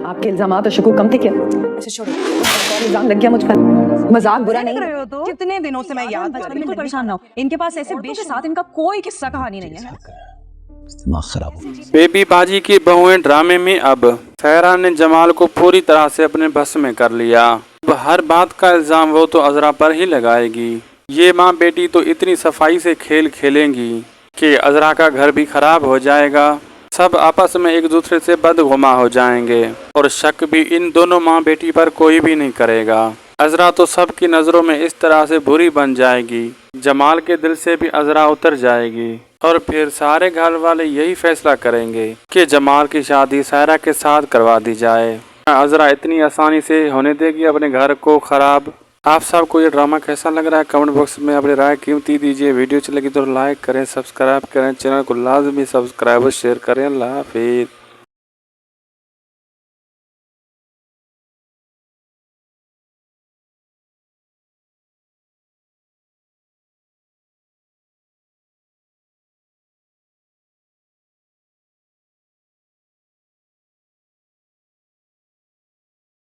आपके इल्जामात और शकूक कम थे क्या? अच्छा छोड़ो, इल्जाम लग गया मुझ पर। मजाक बुरा नहीं। रहे हो तो कितने दिनों से मैं याद कर, बिल्कुल परेशान ना हो। इनके पास ऐसे के साथ इनका कोई किस्सा कहानी नहीं है। दिमाग खराब हो। बेबी बाजी की बहुएं ड्रामे में अब सहरा ने जमाल को पूरी तरह से अपने बस में कर लिया। अब हर बात का इल्जाम वो तो अजरा पर ही लगाएगी। ये माँ बेटी तो इतनी सफाई से खेल खेलेंगी कि अजरा का घर भी खराब हो जाएगा। सब आपस में एक दूसरे से बदगुमा हो जाएंगे और शक भी इन दोनों माँ बेटी पर कोई भी नहीं करेगा। अजरा तो सबकी नज़रों में इस तरह से बुरी बन जाएगी, जमाल के दिल से भी अजरा उतर जाएगी और फिर सारे घर वाले यही फैसला करेंगे कि जमाल की शादी सहरा के साथ करवा दी जाए। अजरा इतनी आसानी से होने देगी अपने घर को खराब? आप सबको ये ड्रामा कैसा लग रहा है कमेंट बॉक्स में अपनी राय कीमती दीजिए। वीडियो अच्छी लगी तो लाइक करें, सब्सक्राइब करें, चैनल को लाजमी सब्सक्राइब और शेयर करें। अल्लाह हाफिज़।